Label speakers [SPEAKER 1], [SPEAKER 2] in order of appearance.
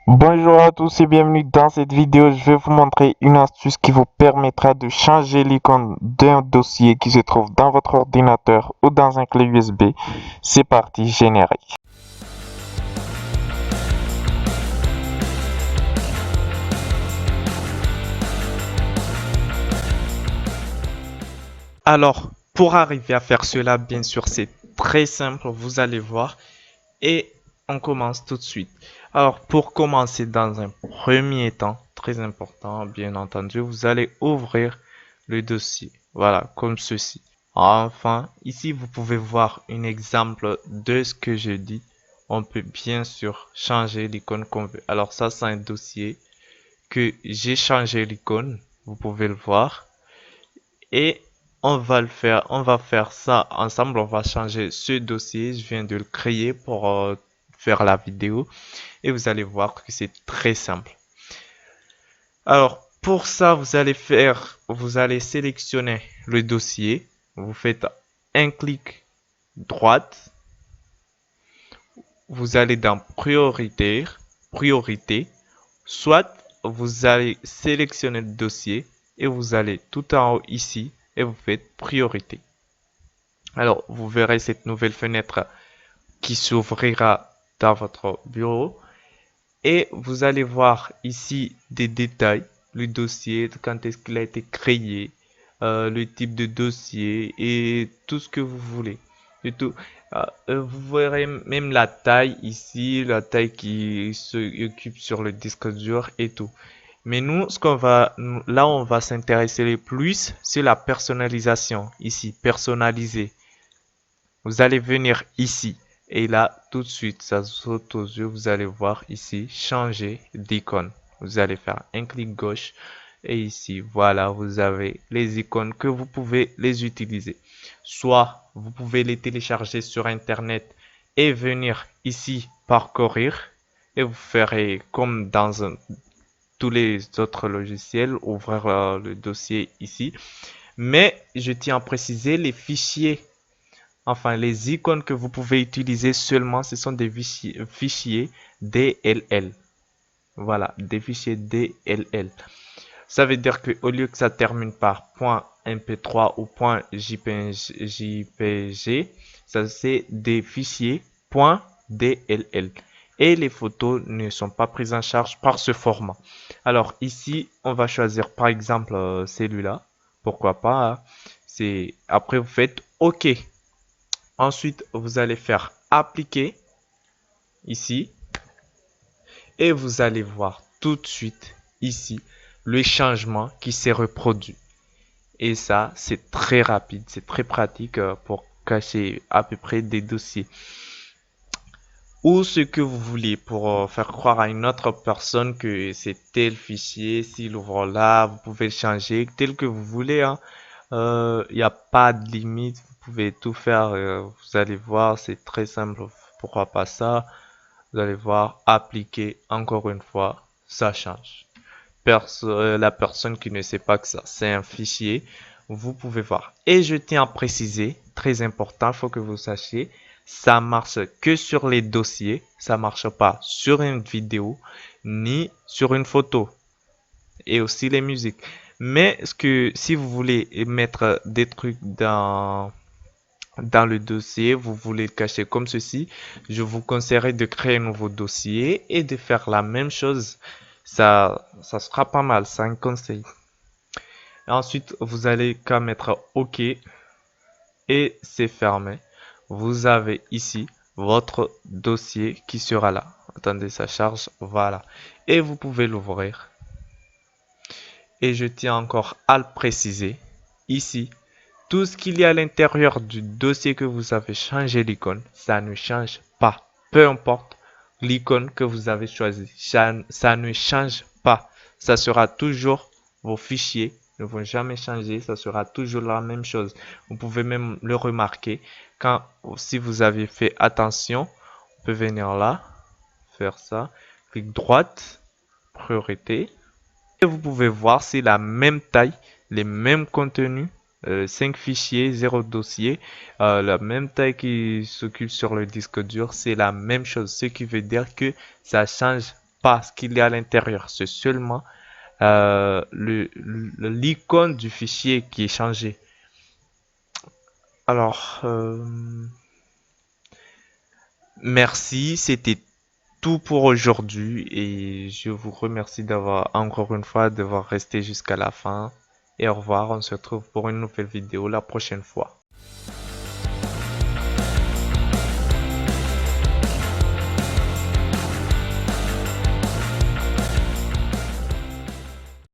[SPEAKER 1] Bonjour à tous et bienvenue dans cette vidéo. Je vais vous montrer une astuce qui vous permettra de changer l'icône d'un dossier qui se trouve dans votre ordinateur ou dans un clé USB. C'est parti, générique. Alors, pour arriver à faire cela, bien sûr, c'est très simple, vous allez voir. Et on commence tout de suite. Alors, pour commencer dans un premier temps, très important, bien entendu, vous allez ouvrir le dossier. Voilà, comme ceci. Enfin, ici, vous pouvez voir un exemple de ce que je dis. On peut bien sûr changer l'icône qu'on veut. Alors ça, c'est un dossier que j'ai changé l'icône. Vous pouvez le voir. Et on va faire ça ensemble. On va changer ce dossier. Je viens de le créer pour faire la vidéo et vous allez voir que c'est très simple. Alors, pour ça, vous allez sélectionner le dossier. Vous faites un clic droite. Vous allez dans priorité, soit vous allez sélectionner le dossier et vous allez tout en haut ici et vous faites priorité. Alors, vous verrez cette nouvelle fenêtre qui s'ouvrira dans votre bureau et vous allez voir ici des détails, le dossier, quand est-ce qu'il a été créé, le type de dossier et tout ce que vous voulez. Du tout. Vous verrez même la taille ici, la taille qui se occupe sur le disque dur et tout. Mais nous, là, on va s'intéresser le plus, c'est la personnalisation. Ici, personnaliser. Vous allez venir ici. Et là, tout de suite, ça saute aux yeux. Vous allez voir ici, changer d'icône. Vous allez faire un clic gauche. Et ici, voilà, vous avez les icônes que vous pouvez les utiliser. Soit vous pouvez les télécharger sur Internet et venir ici parcourir. Et vous ferez comme dans tous les autres logiciels, ouvrir le dossier ici. Mais je tiens à préciser les fichiers. Enfin, les icônes que vous pouvez utiliser seulement, ce sont des fichiers DLL. Voilà, des fichiers DLL. Ça veut dire que au lieu que ça termine par .mp3 ou .jpg, ça c'est des fichiers .dll. Et les photos ne sont pas prises en charge par ce format. Alors ici, on va choisir par exemple celui-là. Pourquoi pas, hein. Après vous faites OK. Ensuite, vous allez faire appliquer ici et vous allez voir tout de suite ici le changement qui s'est reproduit. Et ça, c'est très rapide, c'est très pratique pour cacher à peu près des dossiers. Ou ce que vous voulez pour faire croire à une autre personne que c'est tel fichier, s'il ouvre là, vous pouvez le changer tel que vous voulez, hein. Il n'y a pas de limite, vous pouvez tout faire, vous allez voir, c'est très simple. Pourquoi pas ça? Vous allez voir, appliquer encore une fois, ça change. La personne qui ne sait pas que ça, c'est un fichier, vous pouvez voir. Et je tiens à préciser, très important, il faut que vous sachiez, ça marche que sur les dossiers, ça marche pas sur une vidéo ni sur une photo et aussi les musiques. Mais si vous voulez mettre des trucs dans le dossier, vous voulez le cacher comme ceci, je vous conseillerais de créer un nouveau dossier et de faire la même chose. Ça sera pas mal, c'est un conseil. Ensuite, vous allez qu'à mettre OK et c'est fermé. Vous avez ici votre dossier qui sera là. Attendez, ça charge, voilà. Et vous pouvez l'ouvrir. Et je tiens encore à le préciser. Ici, tout ce qu'il y a à l'intérieur du dossier que vous avez changé l'icône, ça ne change pas. Peu importe l'icône que vous avez choisi, ça ne change pas. Ça sera toujours, vos fichiers ne vont jamais changer, ça sera toujours la même chose. Vous pouvez même le remarquer si vous avez fait attention, on peut venir là, faire ça, clic droite, priorité. Et vous pouvez voir, c'est la même taille, les mêmes contenus, 5 fichiers, 0 dossier, la même taille qui s'occupe sur le disque dur, c'est la même chose, ce qui veut dire que ça change pas ce qu'il y a à l'intérieur, c'est seulement l'icône du fichier qui est changé. Alors, merci, c'était tout pour aujourd'hui et je vous remercie d'avoir encore une fois d'avoir resté jusqu'à la fin. Et au revoir, on se retrouve pour une nouvelle vidéo la prochaine fois.